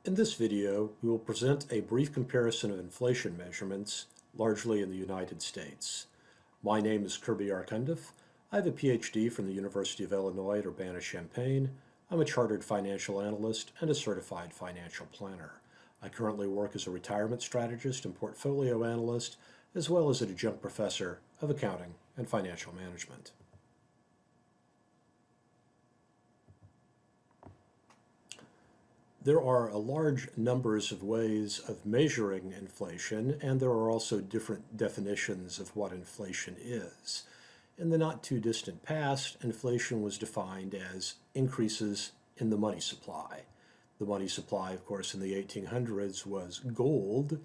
In this video, we will present a brief comparison of inflation measurements, largely in the United States. My name is Kirby Arcundiff. I have a Ph.D. from the University of Illinois at Urbana-Champaign. I'm a chartered financial analyst and a certified financial planner. I currently work as a retirement strategist and portfolio analyst, as well as an adjunct professor of accounting and financial management. There are a large numbers of ways of measuring inflation, and there are also different definitions of what inflation is. In the not too distant past, inflation was defined as increases in the money supply. The money supply, of course, in the 1800s was gold,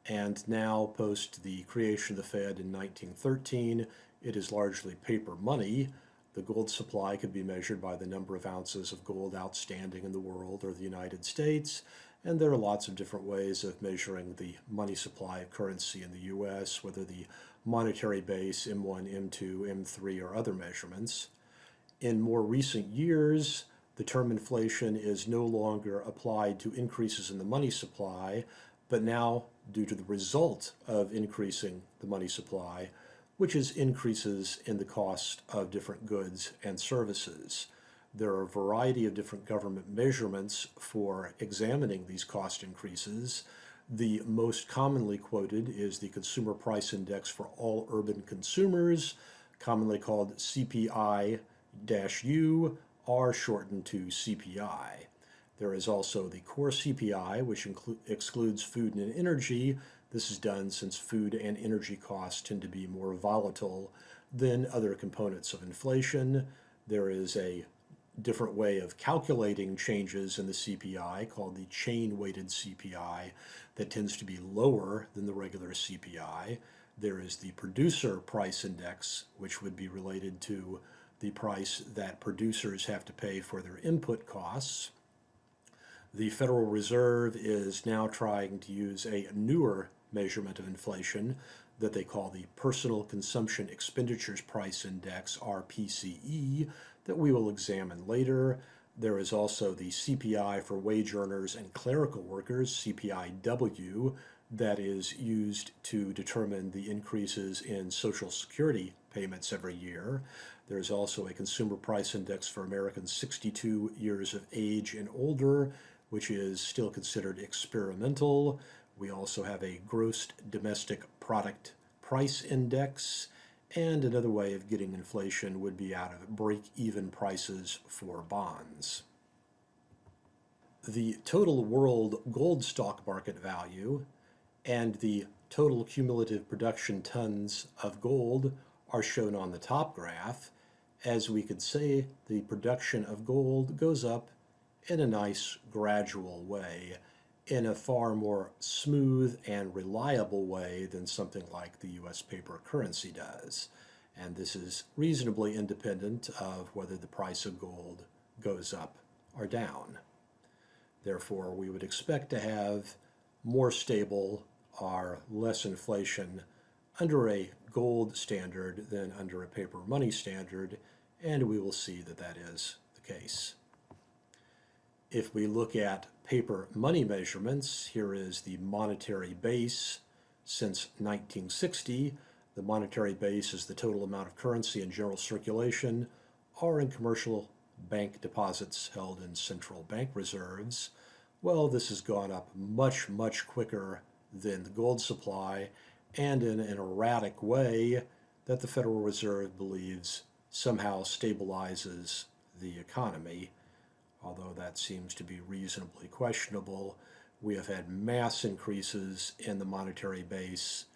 and now, post the creation of the Fed in 1913, it is largely paper money. The gold supply could be measured by the number of ounces of gold outstanding in the world or the United States, and there are lots of different ways of measuring the money supply of currency in the U.S., whether the monetary base, M1, M2, M3, or other measurements. In more recent years, the term inflation is no longer applied to increases in the money supply, but now, due to the result of increasing the money supply, which is increases in the cost of different goods and services. There are a variety of different government measurements for examining these cost increases. The most commonly quoted is the Consumer Price Index for all urban consumers, commonly called CPI-U, or shortened to CPI. There is also the core CPI, which excludes food and energy. This is done since food and energy costs tend to be more volatile than other components of inflation. There is a different way of calculating changes in the CPI called the chain-weighted CPI that tends to be lower than the regular CPI. There is the producer price index, which would be related to the price that producers have to pay for their input costs. The Federal Reserve is now trying to use a newer measurement of inflation that they call the Personal Consumption Expenditures Price Index, or PCE, that we will examine later. There is also the CPI for wage earners and clerical workers, CPI-W, that is used to determine the increases in Social Security payments every year. There's also a Consumer Price Index for Americans 62 years of age and older, which is still considered experimental. We also have a Gross Domestic Product Price Index, and another way of getting inflation would be out of break-even prices for bonds. The total world gold stock market value and the total cumulative production tons of gold are shown on the top graph. As we could say, the production of gold goes up in a nice gradual way, in a far more smooth and reliable way than something like the U.S. paper currency does. And this is reasonably independent of whether the price of gold goes up or down. Therefore, we would expect to have more stable or less inflation under a gold standard than under a paper money standard, and we will see that that is the case. If we look at paper money measurements, here is the monetary base since 1960. The monetary base is the total amount of currency in general circulation or in commercial bank deposits held in central bank reserves. Well, this has gone up much, much quicker than the gold supply, and in an erratic way that the Federal Reserve believes somehow stabilizes the economy. Although that seems to be reasonably questionable. We have had mass increases in the monetary base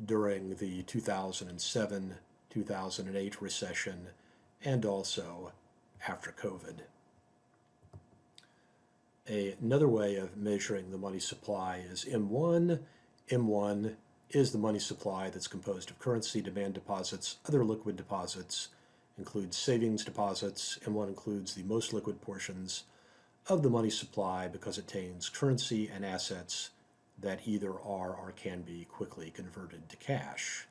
during the 2007-2008 recession and also after COVID. Another way of measuring the money supply is M1. M1 is the money supply that's composed of currency, demand deposits, other liquid deposits, includes savings deposits. M1 includes the most liquid portions of the money supply because it contains currency and assets that either are or can be quickly converted to cash.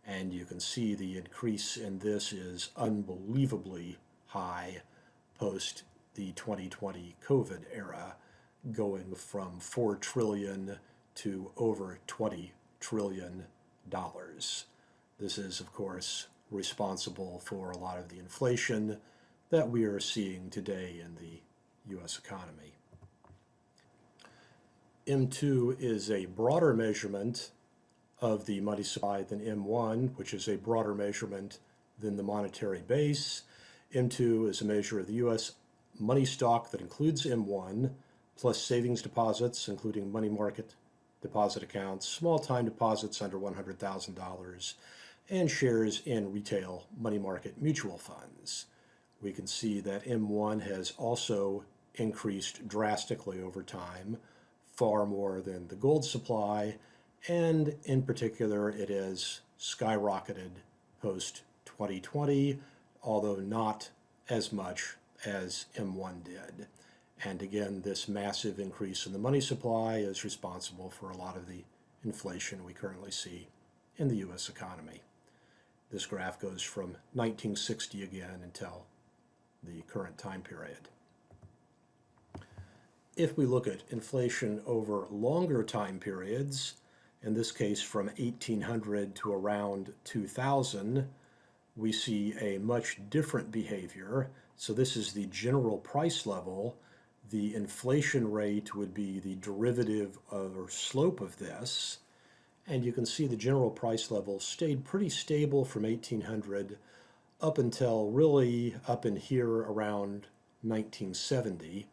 And you can see the increase in this is unbelievably high post the 2020 COVID era. going from 4 trillion to over 20 trillion dollars. This is, of course, responsible for a lot of the inflation that we are seeing today in the U.S. economy. M2 is a broader measurement of the money supply than M1, which is a broader measurement than the monetary base. M2 is a measure of the U.S. money stock that includes M1, plus savings deposits, including money market deposit accounts, small time deposits under $100,000, and shares in retail money market mutual funds. We can see that M1 has also increased drastically over time, far more than the gold supply, and in particular, it has skyrocketed post-2020, although not as much as M1 did. And again, this massive increase in the money supply is responsible for a lot of the inflation we currently see in the U.S. economy. This graph goes from 1960 again until the current time period. If we look at inflation over longer time periods, in this case from 1800 to around 2000, we see a much different behavior. So this is the general price level. The inflation rate would be the derivative or slope of this. And you can see the general price level stayed pretty stable from 1800 up until really up in here around 1970.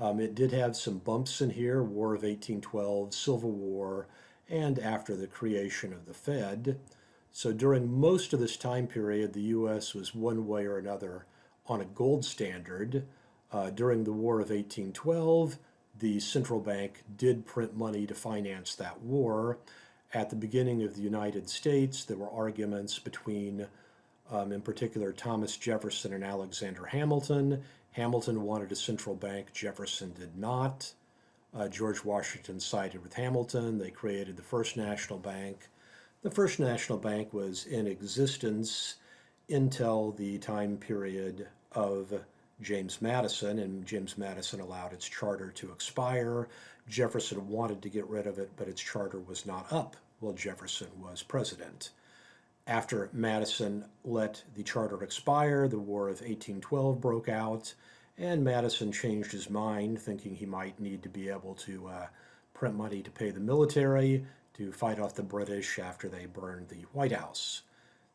It did have some bumps in here, War of 1812, Civil War, and after the creation of the Fed. So during most of this time period, the U.S. was one way or another on a gold standard. During the War of 1812, the central bank did print money to finance that war. At the beginning of the United States, there were arguments between, in particular, Thomas Jefferson and Alexander Hamilton. Hamilton wanted a central bank, Jefferson did not. George Washington sided with Hamilton. They created the First National Bank. The First National Bank was in existence until the time period of James Madison, and James Madison allowed its charter to expire. Jefferson wanted to get rid of it, but its charter was not up while Jefferson was president. After Madison let the charter expire, the War of 1812 broke out, and Madison changed his mind, thinking he might need to be able to print money to pay the military, to fight off the British after they burned the White House.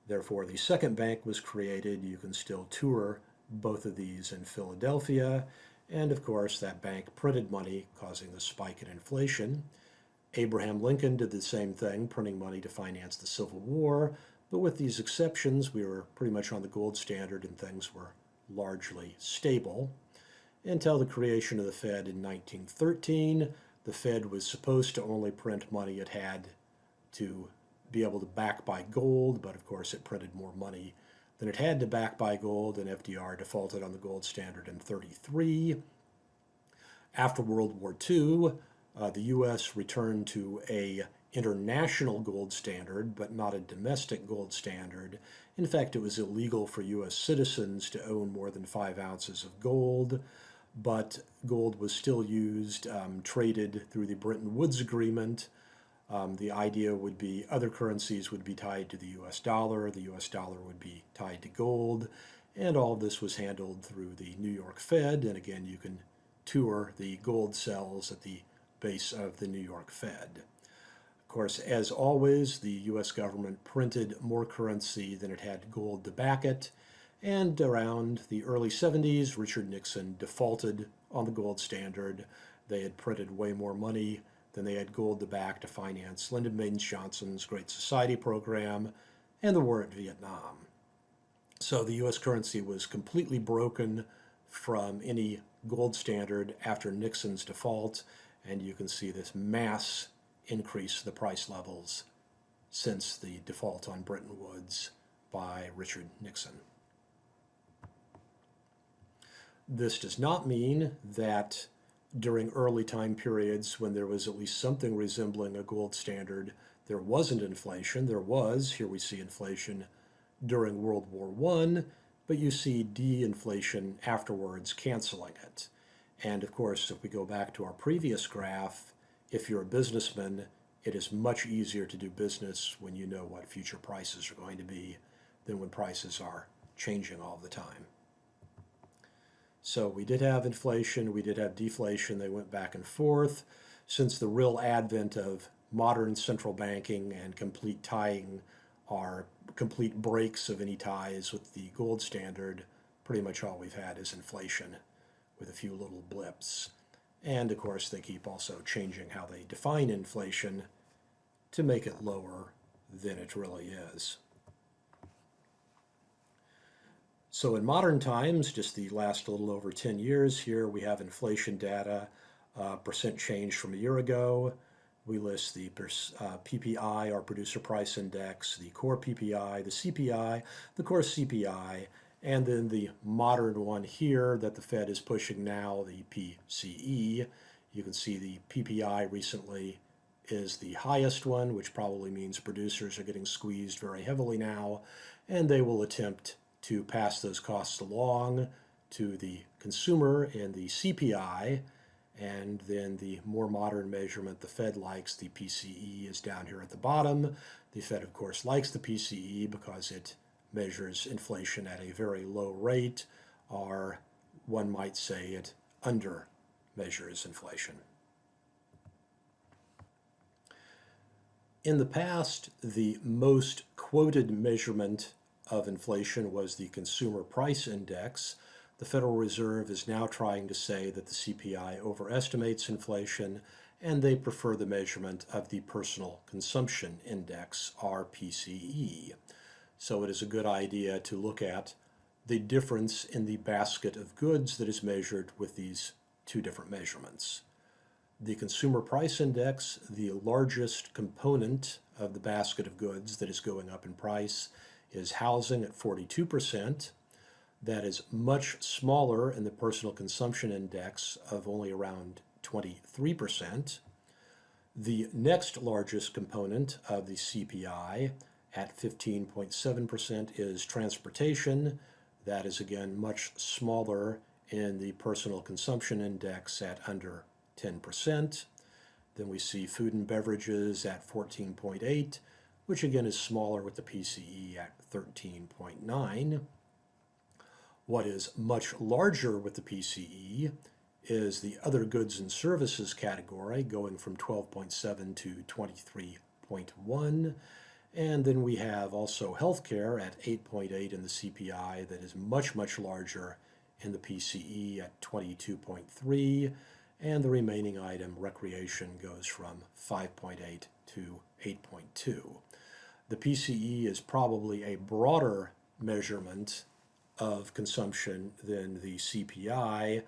Therefore, the second bank was created. You can still tour both of these in Philadelphia, and of course, that bank printed money, causing the spike in inflation. Abraham Lincoln did the same thing, printing money to finance the Civil War, but with these exceptions, we were pretty much on the gold standard and things were largely stable until the creation of the Fed in 1913. The Fed was supposed to only print money it had to be able to back by gold, but of course it printed more money than it had to back by gold, and FDR defaulted on the gold standard in 1933. After World War II, the U.S. returned to a international gold standard, but not a domestic gold standard. In fact, it was illegal for U.S. citizens to own more than 5 ounces of gold, but gold was still used, traded through the Bretton Woods Agreement. The idea would be other currencies would be tied to the U.S. dollar would be tied to gold, and all of this was handled through the New York Fed, and again, you can tour the gold cells at the base of the New York Fed. Of course, as always, the U.S. government printed more currency than it had gold to back it, and around the early 70s, Richard Nixon defaulted on the gold standard. They had printed way more money than they had gold to back to finance Lyndon Baines Johnson's Great Society program and the war in Vietnam. So the U.S. currency was completely broken from any gold standard after Nixon's default, and you can see this mass increase in the price levels since the default on Bretton Woods by Richard Nixon. This does not mean that during early time periods when there was at least something resembling a gold standard, there wasn't inflation. There was, here we see inflation during World War I, but you see de-inflation afterwards canceling it. And of course, if we go back to our previous graph, if you're a businessman, it is much easier to do business when you know what future prices are going to be than when prices are changing all the time. So we did have inflation, we did have deflation, they went back and forth. Since the real advent of modern central banking and complete tying are complete breaks of any ties with the gold standard, pretty much all we've had is inflation with a few little blips. And of course, they keep also changing how they define inflation to make it lower than it really is. So in modern times, just the last little over 10 years here, we have inflation data, percent change from a year ago. We list the PPI, our producer price index, the core PPI, the CPI, the core CPI, and then the modern one here that the Fed is pushing now, the PCE. You can see the PPI recently is the highest one, which probably means producers are getting squeezed very heavily now, and they will attempt to pass those costs along to the consumer in the CPI. And then the more modern measurement the Fed likes, the PCE, is down here at the bottom. The Fed, of course, likes the PCE because it measures inflation at a very low rate, or one might say it under measures inflation. In the past, the most quoted measurement of inflation was the Consumer Price Index. The Federal Reserve is now trying to say that the CPI overestimates inflation, and they prefer the measurement of the Personal Consumption Index, RPCE. So it is a good idea to look at the difference in the basket of goods that is measured with these two different measurements. The Consumer Price Index, the largest component of the basket of goods that is going up in price, is housing at 42%. That is much smaller in the Personal Consumption Index of only around 23%. The next largest component of the CPI at 15.7% is transportation. That is again much smaller in the Personal Consumption Index at under 10%. Then we see food and beverages at 14.8, which again is smaller with the PCE at 13.9. What is much larger with the PCE is the other goods and services category, going from 12.7 to 23.1. And then we have also healthcare at 8.8 in the CPI, that is much, much larger in the PCE at 22.3. And the remaining item, recreation, goes from 5.8 to 8.2. The PCE is probably a broader measurement of consumption than the CPI.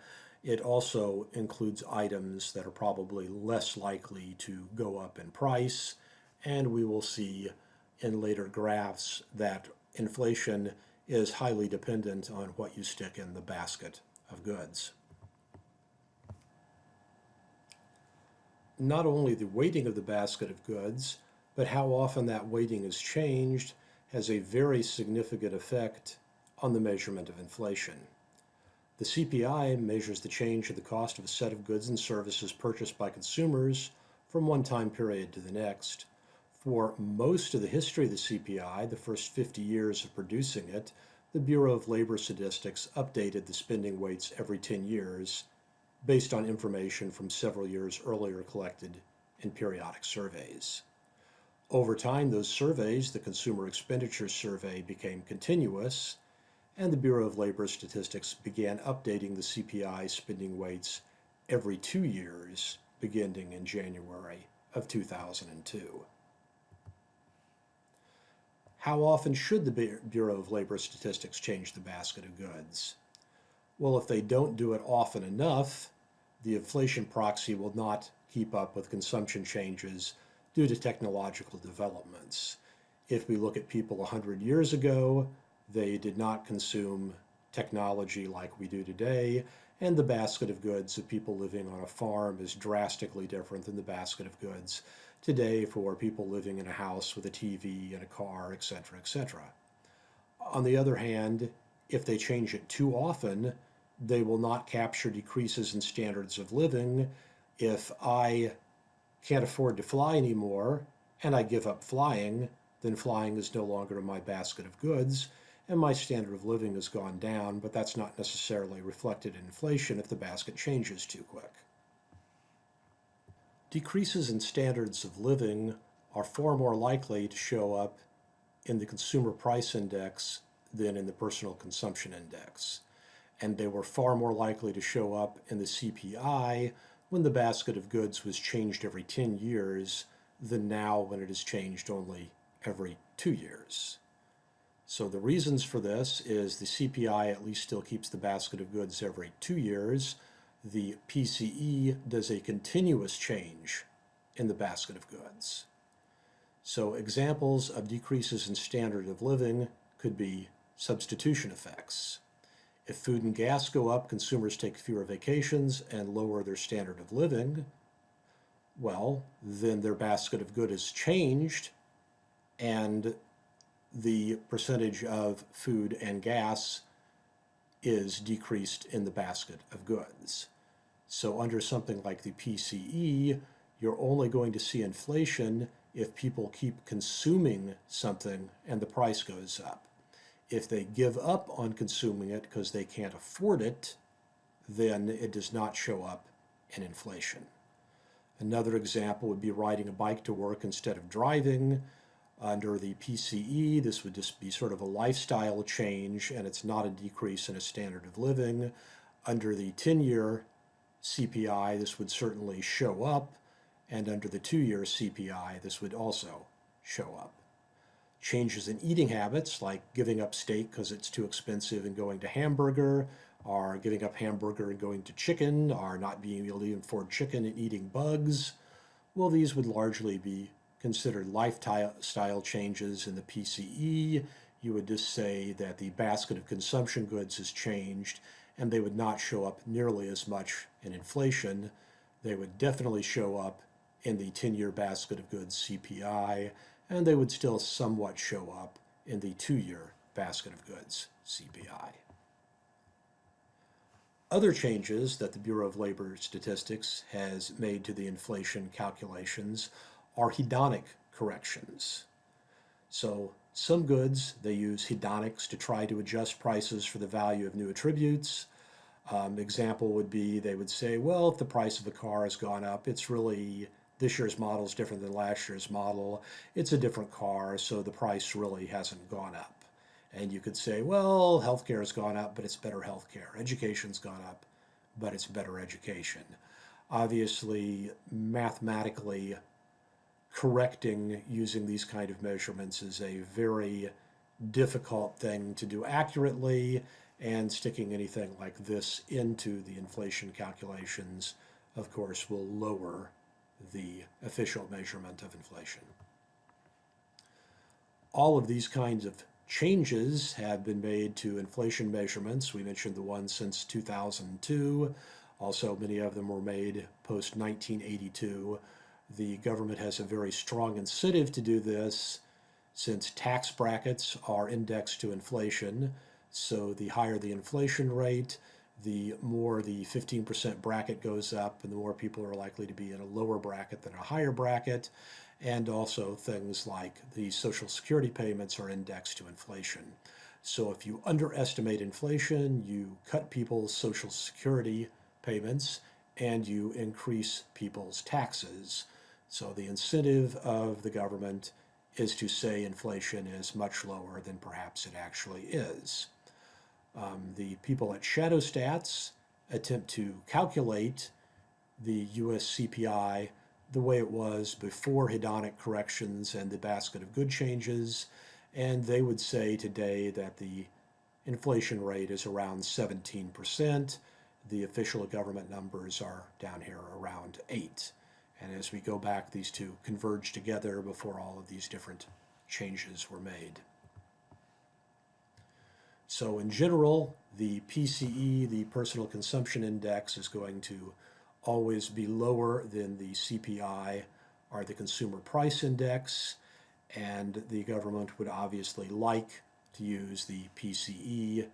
It also includes items that are probably less likely to go up in price, and we will see in later graphs that inflation is highly dependent on what you stick in the basket of goods. Not only the weighting of the basket of goods, but how often that weighting is changed has a very significant effect on the measurement of inflation. The CPI measures the change in the cost of a set of goods and services purchased by consumers from one time period to the next. For most of the history of the CPI, the first 50 years of producing it, the Bureau of Labor Statistics updated the spending weights every 10 years based on information from several years earlier collected in periodic surveys. Over time, those surveys, the Consumer Expenditure Survey, became continuous, and the Bureau of Labor Statistics began updating the CPI spending weights every 2 years, beginning in January of 2002. How often should the Bureau of Labor Statistics change the basket of goods? Well, if they don't do it often enough, the inflation proxy will not keep up with consumption changes due to technological developments. If we look at people 100 years ago, they did not consume technology like we do today, and the basket of goods of people living on a farm is drastically different than the basket of goods today for people living in a house with a TV and a car, etc., etc. On the other hand, if they change it too often, they will not capture decreases in standards of living. If I can't afford to fly anymore and I give up flying, then flying is no longer in my basket of goods and my standard of living has gone down, but that's not necessarily reflected in inflation if the basket changes too quick. Decreases in standards of living are far more likely to show up in the consumer price index than in the personal consumption index. And they were far more likely to show up in the CPI when the basket of goods was changed every 10 years than now when it is changed only every 2 years. So the reasons for this is the CPI at least still keeps the basket of goods every 2 years. The PCE does a continuous change in the basket of goods. So examples of decreases in standard of living could be substitution effects. If food and gas go up, consumers take fewer vacations and lower their standard of living. Well, then their basket of goods is changed and the percentage of food and gas is decreased in the basket of goods. So under something like the PCE, you're only going to see inflation if people keep consuming something and the price goes up. If they give up on consuming it because they can't afford it, then it does not show up in inflation. Another example would be riding a bike to work instead of driving. Under the PCE, this would just be sort of a lifestyle change, and it's not a decrease in a standard of living. Under the 10-year CPI, this would certainly show up, and under the 2-year CPI, this would also show up. Changes in eating habits, like giving up steak because it's too expensive and going to hamburger, or giving up hamburger and going to chicken, or not being able to afford chicken and eating bugs, well, these would largely be considered lifestyle changes in the PCE. You would just say that the basket of consumption goods has changed, and they would not show up nearly as much in inflation. They would definitely show up in the 10-year basket of goods CPI, and they would still somewhat show up in the 2-year basket of goods CPI. Other changes that the Bureau of Labor Statistics has made to the inflation calculations are hedonic corrections. So some goods, they use hedonics to try to adjust prices for the value of new attributes. Example would be they would say, well, if the price of a car has gone up, it's really this year's model is different than last year's model. It's a different car, so the price really hasn't gone up. And you could say, well, healthcare has gone up, but it's better healthcare. Education's gone up, but it's better education. Obviously, mathematically, correcting using these kind of measurements is a very difficult thing to do accurately, and sticking anything like this into the inflation calculations, of course, will lower the official measurement of inflation. All of these kinds of changes have been made to inflation measurements. We mentioned the ones since 2002. Also, many of them were made post 1982. The government has a very strong incentive to do this since tax brackets are indexed to inflation. So the higher the inflation rate, the more the 15% bracket goes up, and the more people are likely to be in a lower bracket than a higher bracket. And also things like the Social Security payments are indexed to inflation. So if you underestimate inflation, you cut people's Social Security payments and you increase people's taxes. So the incentive of the government is to say inflation is much lower than perhaps it actually is. The people at Shadow Stats attempt to calculate the US CPI the way it was before hedonic corrections and the basket of good changes, and they would say today that the inflation rate is around 17%. The official government numbers are down here around 8%. And as we go back, these two converge together before all of these different changes were made. So in general, the PCE, the Personal Consumption Index, is going to always be lower than the CPI or the Consumer Price Index, and the government would obviously like to use the PCE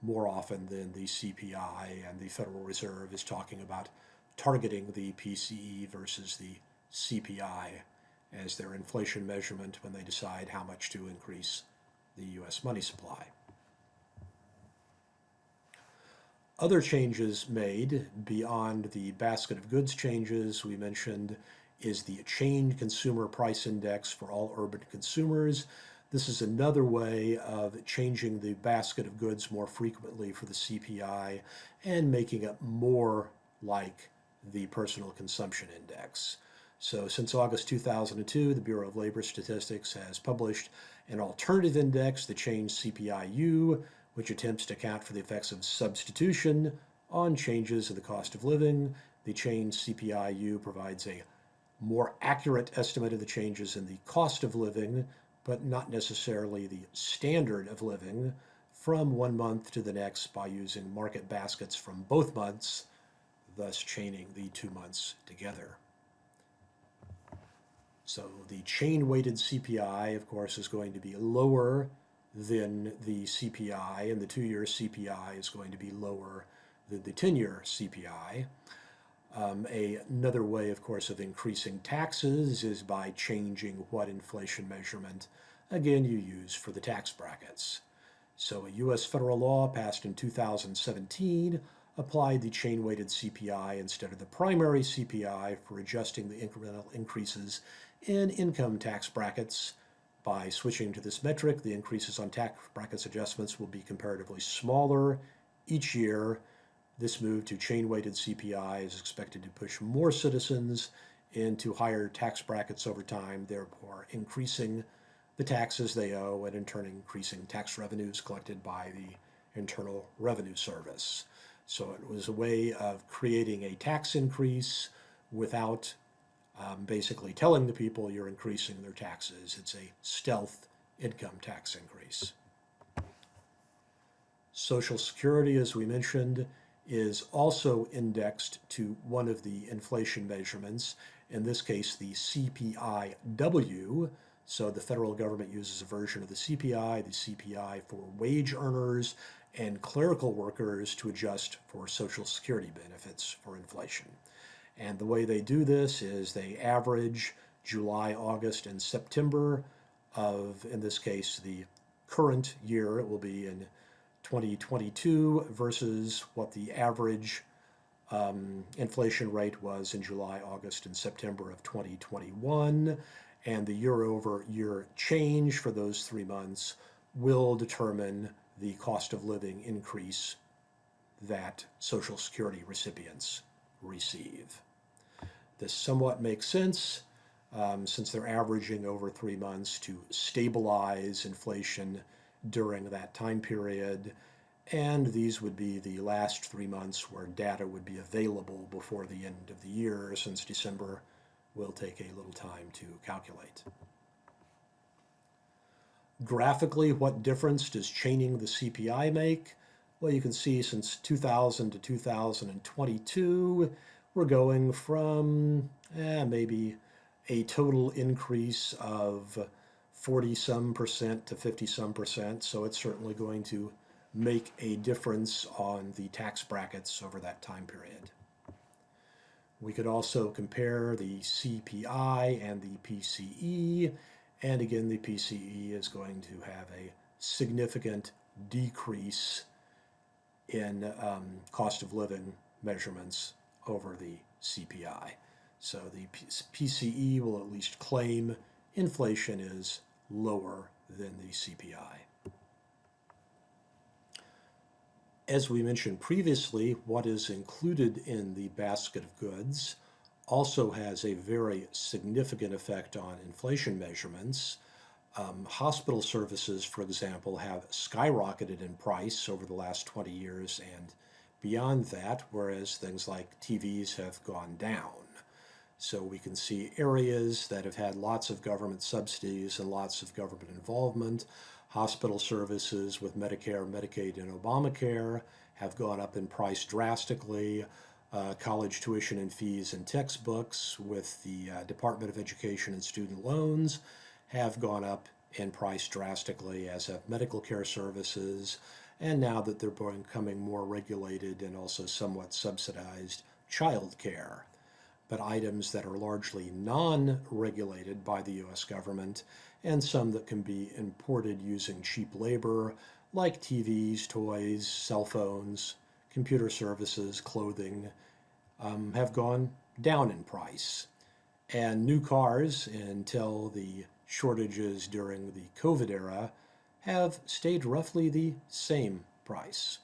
more often than the CPI, and the Federal Reserve is talking about targeting the PCE versus the CPI as their inflation measurement when they decide how much to increase the U.S. money supply. Other changes made beyond the basket of goods changes we mentioned is the Chained Consumer Price Index for all urban consumers. This is another way of changing the basket of goods more frequently for the CPI and making it more like the Personal Consumption Index. So since August 2002, the Bureau of Labor Statistics has published an alternative index, the Chained CPI-U, which attempts to account for the effects of substitution on changes in the cost of living. The Chained CPI-U provides a more accurate estimate of the changes in the cost of living, but not necessarily the standard of living, from one month to the next by using market baskets from both months, thus chaining the 2 months together. So the chain-weighted CPI, of course, is going to be lower than the CPI, and the 2-year CPI is going to be lower than the 10-year CPI. Another way, of course, of increasing taxes is by changing what inflation measurement, again, you use for the tax brackets. So a U.S. federal law passed in 2017 applied the chain-weighted CPI instead of the primary CPI for adjusting the incremental increases in income tax brackets. By switching to this metric, the increases on tax brackets adjustments will be comparatively smaller each year. This move to chain-weighted CPI is expected to push more citizens into higher tax brackets over time, therefore increasing the taxes they owe and in turn increasing tax revenues collected by the Internal Revenue Service. So it was a way of creating a tax increase without basically telling the people you're increasing their taxes. It's a stealth income tax increase. Social Security, as we mentioned, is also indexed to one of the inflation measurements, in this case the CPI-W. So the federal government uses a version of the CPI for wage earners and clerical workers to adjust for Social Security benefits for inflation. And the way they do this is they average July, August, and September of, in this case, the current year. It will be in 2022 versus what the average inflation rate was in July, August, and September of 2021. And the year-over-year change for those 3 months will determine the cost of living increase that Social Security recipients receive. This somewhat makes sense since they're averaging over 3 months to stabilize inflation during that time period, and these would be the last 3 months where data would be available before the end of the year, since December will take a little time to calculate. Graphically, what difference does chaining the CPI make? Well, you can see since 2000 to 2022, we're going from maybe a total increase of 40-some% to 50-some%. So it's certainly going to make a difference on the tax brackets over that time period. We could also compare the CPI and the PCE. And again, the PCE is going to have a significant decrease in cost of living measurements over the CPI. So the PCE will at least claim inflation is lower than the CPI. As we mentioned previously, what is included in the basket of goods also has a very significant effect on inflation measurements. Hospital services, for example, have skyrocketed in price over the last 20 years and beyond that, whereas things like TVs have gone down. So we can see areas that have had lots of government subsidies and lots of government involvement. Hospital services with Medicare, Medicaid, and Obamacare have gone up in price drastically. College tuition and fees and textbooks with the Department of Education and student loans have gone up in price drastically, as have medical care services. and now that they're becoming more regulated and also somewhat subsidized, childcare. But items that are largely non-regulated by the US government and some that can be imported using cheap labor, like TVs, toys, cell phones, computer services, clothing, have gone down in price. And new cars, until the shortages during the COVID era, have stayed roughly the same price.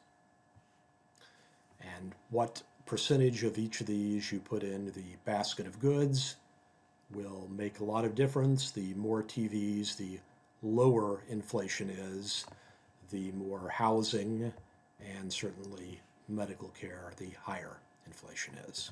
And what percentage of each of these you put in the basket of goods will make a lot of difference. The more TVs, the lower inflation is, the more housing, and certainly medical care, the higher inflation is.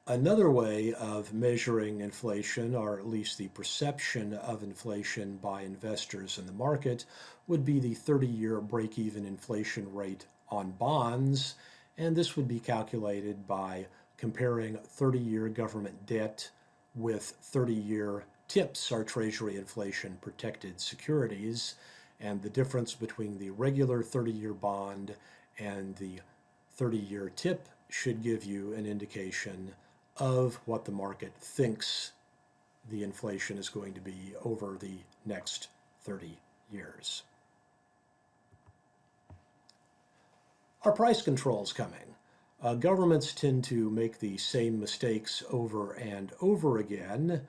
Another way of measuring inflation, or at least the perception of inflation by investors in the market, would be the 30-year break-even inflation rate on bonds, and this would be calculated by comparing 30-year government debt with 30-year TIPS, or Treasury inflation protected securities, and the difference between the regular 30-year bond and the 30-year TIP should give you an indication of what the market thinks the inflation is going to be over the next 30 years. Are price controls coming? Governments tend to make the same mistakes over and over again.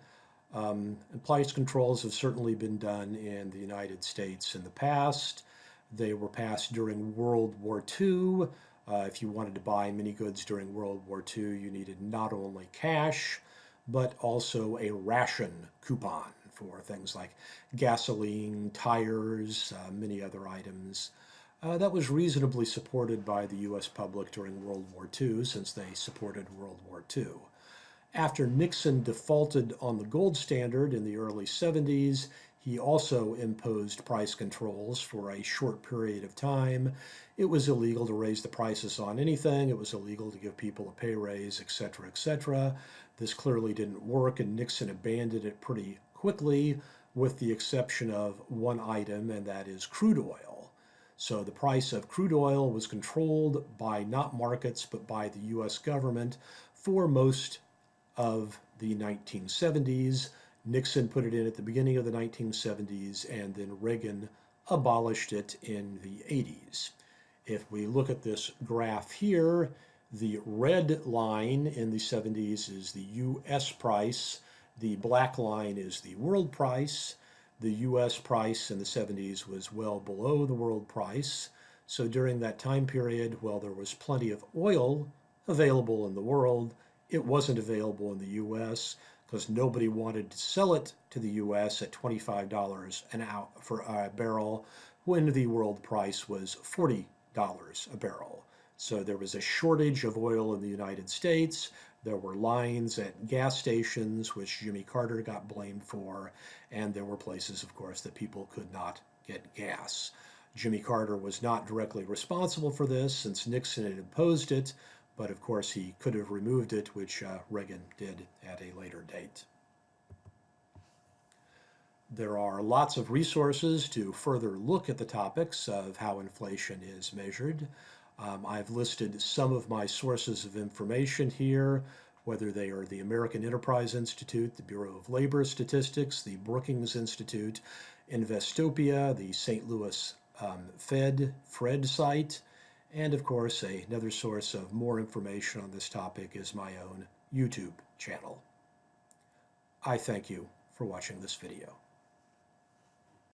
And price controls have certainly been done in the United States in the past. They were passed during World War II. If you wanted to buy many goods during World War II, you needed not only cash, but also a ration coupon for things like gasoline, tires, many other items. That was reasonably supported by the US public during World War II, since they supported World War II. After Nixon defaulted on the gold standard in the early 70s, he also imposed price controls for a short period of time. It was illegal to raise the prices on anything. It was illegal to give people a pay raise, etc., etc. This clearly didn't work, and Nixon abandoned it pretty quickly, with the exception of one item, and that is crude oil. So the price of crude oil was controlled by not markets, but by the US government for most of the 1970s. Nixon put it in at the beginning of the 1970s, and then Reagan abolished it in the 80s. If we look at this graph here, the red line in the 70s is the US price. The black line is the world price. The US price in the 70s was well below the world price. So during that time period, while there was plenty of oil available in the world, it wasn't available in the US because nobody wanted to sell it to the US at $25 for a barrel when the world price was $40 a barrel. So there was a shortage of oil in the United States. There were lines at gas stations, which Jimmy Carter got blamed for, and there were places, of course, that people could not get gas. Jimmy Carter was not directly responsible for this since Nixon had imposed it, but of course he could have removed it, which Reagan did at a later date. There are lots of resources to further look at the topics of how inflation is measured. I've listed some of my sources of information here, whether they are the American Enterprise Institute, the Bureau of Labor Statistics, the Brookings Institute, Investopia, the St. Louis Fred site, and of course another source of more information on this topic is my own YouTube channel. I thank you for watching this video.